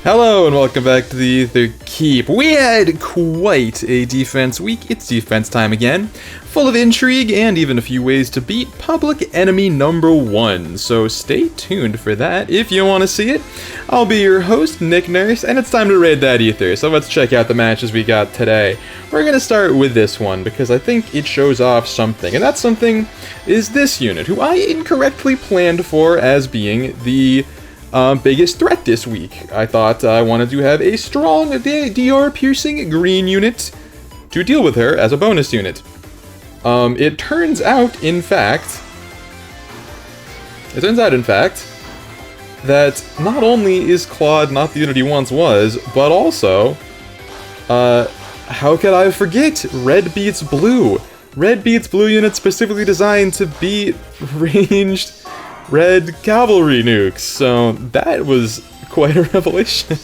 Hello and welcome back to the Aether Keep. We had quite a defense week. It's defense time again, full of intrigue and even a few ways to beat public enemy number 1. So stay tuned for that if you want to see it. I'll be your host, Nick Nurse, and it's time to raid that Aether. So let's check out the matches we got today. We're going to start with this one because I think it shows off something, and that something is this unit, who I incorrectly planned for as being the biggest threat this week. I thought I wanted to have a strong DR piercing green unit to deal with her as a bonus unit. It turns out, in fact, that not only is Claude not the unit he once was, but also, how could I forget? Red beats blue. Red beats blue unit specifically designed to beat ranged red cavalry nukes, so that was quite a revelation.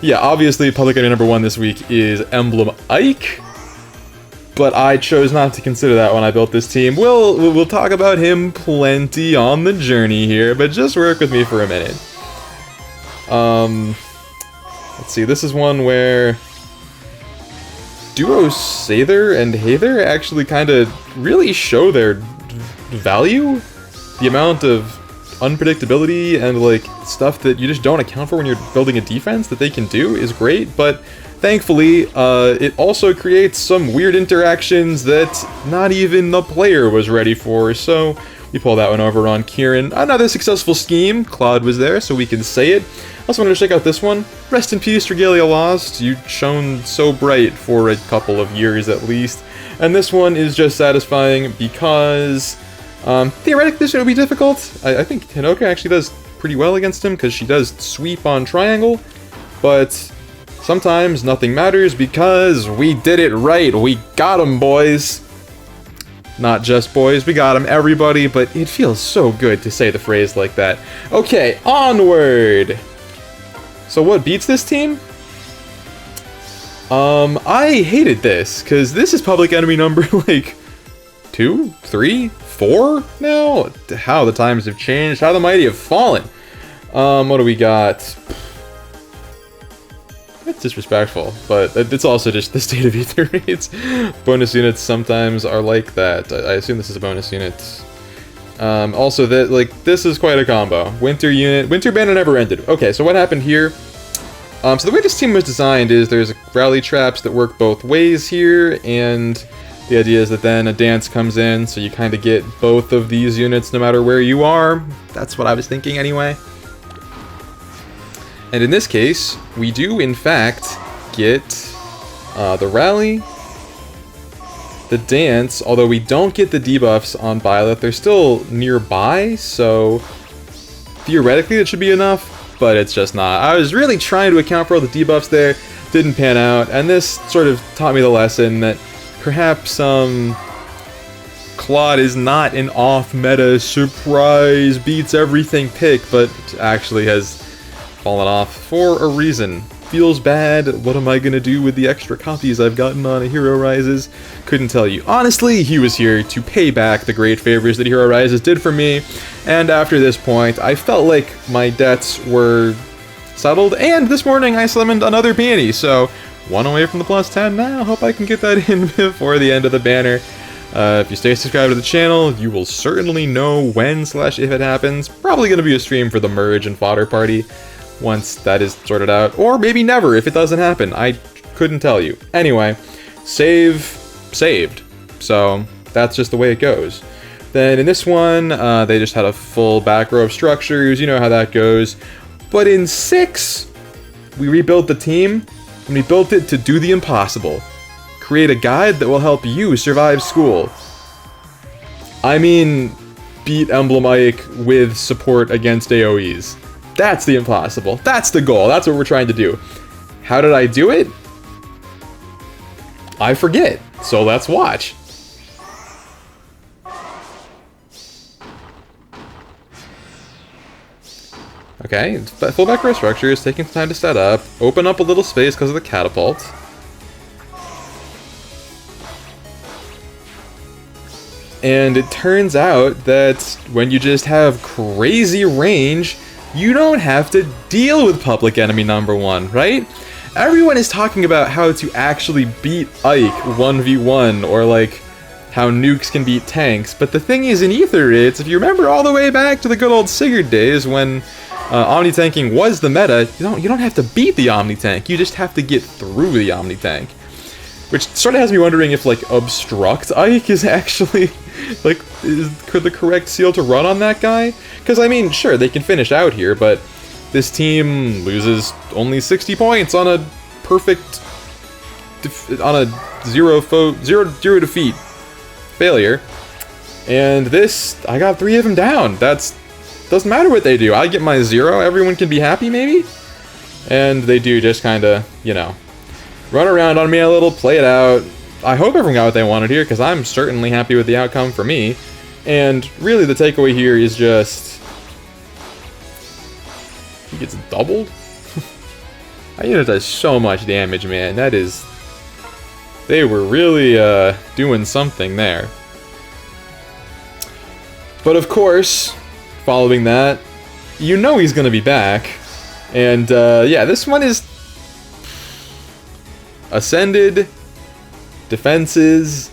Yeah, obviously public enemy number 1 this week is Emblem Ike, but I chose not to consider that when I built this team. We'll talk about him plenty on the journey here, but just work with me for a minute. Let's see, this is one where duo Aether and Aether actually kind of really show their value. The amount of unpredictability and like stuff that you just don't account for when you're building a defense that they can do is great, but thankfully it also creates some weird interactions that not even the player was ready for, so we pull that one over on Kieran. Another successful scheme. Claude was there, so we can say it. Also wanted to check out this one. Rest in peace, Regalia Lost. You shone so bright for a couple of years at least. And this one is just satisfying because theoretically this would be difficult. I think Hinoka actually does pretty well against him because she does sweep on triangle, but sometimes nothing matters because we did it right. We got him, boys. Not just boys, we got him, everybody, but it feels so good to say the phrase like that. Okay, onward! So what beats this team? I hated this, because this is public enemy number, like, 2, 3, 4 now? How the times have changed, how the mighty have fallen. What do we got? It's disrespectful, but it's also just the state of Aether rates. Bonus units sometimes are like that. I assume this is a bonus unit. Also, that like this is quite a combo. Winter unit, Winter Banner never ended. Okay, so what happened here? So the way this team was designed is there's rally traps that work both ways here, and the idea is that then a dance comes in, so you kind of get both of these units no matter where you are. That's what I was thinking anyway. And in this case, we do in fact get the rally, the dance, although we don't get the debuffs on Violet. They're still nearby, so theoretically it should be enough, but it's just not. I was really trying to account for all the debuffs there, didn't pan out, and this sort of taught me the lesson that perhaps Claude is not an off-meta surprise beats everything pick, but actually has fallen off for a reason. Feels bad. What am I gonna do with the extra copies I've gotten on a Hero Rises? Couldn't tell you. Honestly, he was here to pay back the great favors that Hero Rises did for me, and after this point, I felt like my debts were settled, and this morning I summoned another peony, so one away from the plus 10 now. Hope I can get that in before the end of the banner. If you stay subscribed to the channel, you will certainly know when/if it happens. Probably gonna be a stream for the merge and fodder party once that is sorted out, or maybe never if it doesn't happen. I couldn't tell you. Anyway, saved. So that's just the way it goes. Then in this one, they just had a full back row of structures. You know how that goes. But in 6, we rebuilt the team, and we built it to do the impossible. Create a guide that will help you survive school. I mean, beat Emblem Ike with support against AoEs. That's the impossible. That's the goal. That's what we're trying to do. How did I do it? I forget. So let's watch. Okay, full back row structure is taking some time to set up. Open up a little space because of the catapult. And it turns out that when you just have crazy range, you don't have to deal with public enemy number 1, right? Everyone is talking about how to actually beat Ike 1v1, or like how nukes can beat tanks, but the thing is, in Aether, if you remember all the way back to the good old Sigurd days when Omni-tanking was the meta, you don't have to beat the Omni-tank, you just have to get through the Omni-tank. Which sort of has me wondering if, like, Obstruct Ike is actually, like, could the correct seal to run on that guy? Because, I mean, sure, they can finish out here, but this team loses only 60 points on a perfect, on a zero defeat failure. And this, I got 3 of them down. Doesn't matter what they do. I get my 0, everyone can be happy, maybe? And they do just kind of, you know, run around on me a little, play it out. I hope everyone got what they wanted here, because I'm certainly happy with the outcome for me. And really the takeaway here is just... he gets doubled? That unit does so much damage, man. That is... they were really doing something there. But of course, following that, you know he's going to be back. And yeah, this one is... Ascended, defenses,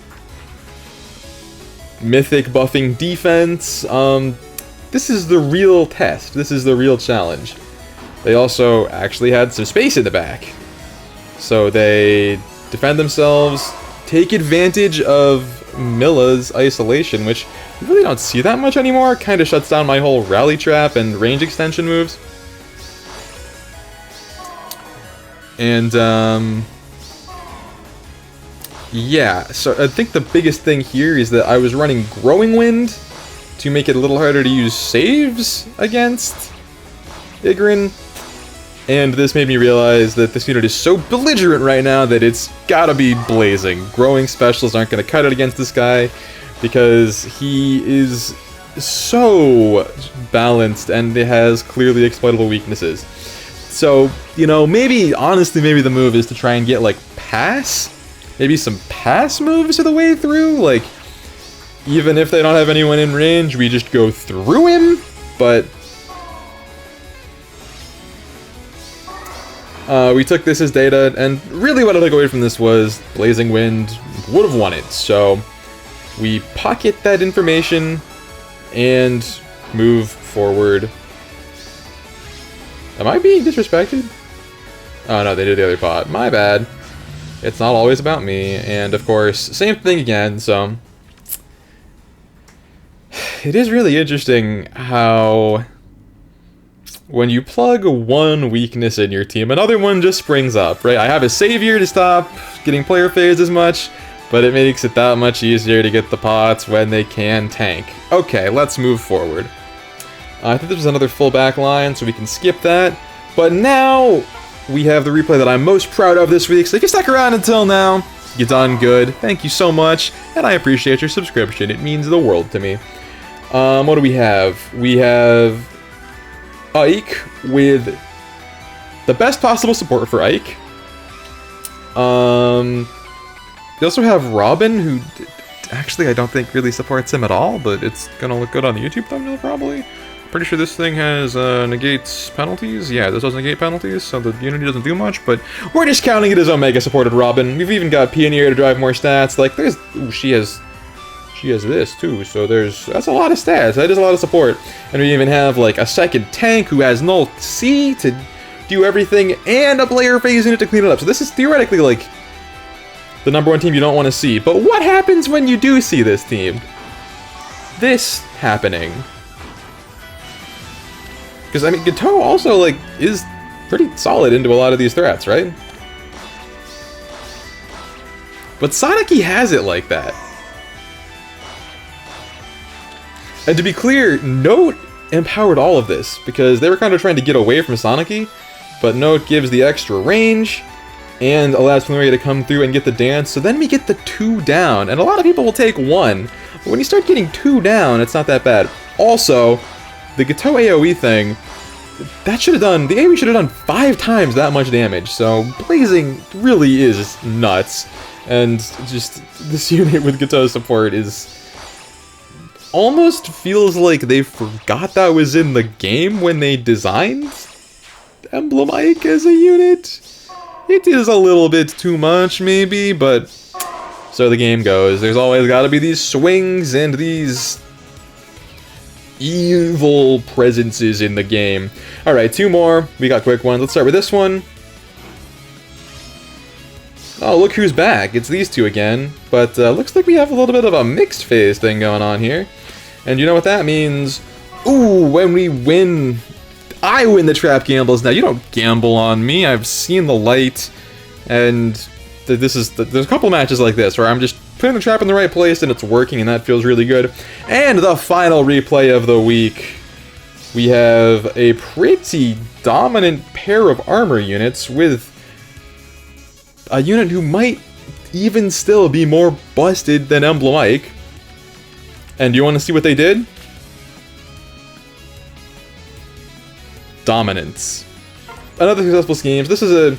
Mythic buffing defense. This is the real test. This is the real challenge. They also actually had some space in the back. So they defend themselves, take advantage of Milla's isolation, which you really don't see that much anymore. Kind of shuts down my whole rally trap and range extension moves. And, yeah, so I think the biggest thing here is that I was running Growing Wind to make it a little harder to use saves against Igrin, and this made me realize that this unit is so belligerent right now that it's gotta be blazing. Growing specials aren't gonna cut it against this guy because he is so balanced and it has clearly exploitable weaknesses. So, you know, honestly, maybe the move is to try and get, like, pass? Maybe some pass moves are the way through, like, even if they don't have anyone in range, we just go through him, but... we took this as data, and really what I took away from this was Blazing Wind would have won it, so we pocket that information and move forward. Am I being disrespected? Oh no, they did the other pot. My bad. It's not always about me, and of course, same thing again, so... It is really interesting how... when you plug one weakness in your team, another one just springs up, right? I have a savior to stop getting player phased as much, but it makes it that much easier to get the pots when they can tank. Okay, let's move forward. I think there's another full back line, so we can skip that, but now... we have the replay that I'm most proud of this week, so if you stuck around until now, you done good. Thank you so much, and I appreciate your subscription. It means the world to me. What do we have? We have Ike with the best possible support for Ike. We also have Robin, who actually I don't think really supports him at all, but it's gonna look good on the YouTube thumbnail probably. Pretty sure this thing has negates penalties. Yeah, this does negate penalties, so the unity doesn't do much, but we're just counting it as Omega supported Robin. We've even got Pioneer to drive more stats. Like, there's... ooh, she has this too, so that's a lot of stats. That is a lot of support. And we even have, like, a second tank who has null C to do everything, and a player phase unit to clean it up. So this is theoretically, like, the #1 team you don't want to see. But what happens when you do see this team? This happening. Because, I mean, Gateau also, like, is pretty solid into a lot of these threats, right? But Sonic-y has it like that. And to be clear, Note empowered all of this, because they were kind of trying to get away from Sonic-y, but Note gives the extra range, and allows Flameria to come through and get the dance, so then we get the 2 down, and a lot of people will take 1, but when you start getting 2 down, it's not that bad. Also, the Gateau AoE thing, that should have done, the AoE should have done 5 times that much damage, so Blazing really is nuts, and just this unit with Gateau support is almost feels like they forgot that was in the game when they designed Emblem Ike as a unit. It is a little bit too much, maybe, but so the game goes. There's always got to be these swings and these evil presences in the game. Alright, 2 more. We got quick ones. Let's start with this one. Oh, look who's back. It's these 2 again. But looks like we have a little bit of a mixed phase thing going on here. And you know what that means? Ooh, when we win, I win the trap gambles. Now, you don't gamble on me. I've seen the light. And there's a couple matches like this where I'm just putting the trap in the right place and it's working, and that feels really good. And the final replay of the week. We have a pretty dominant pair of armor units with a unit who might even still be more busted than Emblem Ike. And you want to see what they did? Dominance. Another successful schemes. This is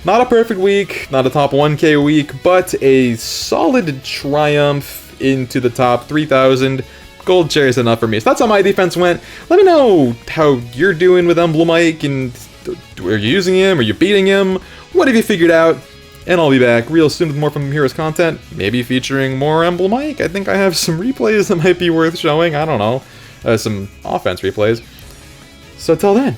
not a perfect week, not a top 1k week, but a solid triumph into the top 3,000. Gold chair is enough for me. So that's how my defense went. Let me know how you're doing with Emblem Ike, and are you using him? Are you beating him? What have you figured out? And I'll be back real soon with more from Heroes content, maybe featuring more Emblem Ike. I think I have some replays that might be worth showing. I don't know. Some offense replays. So till then.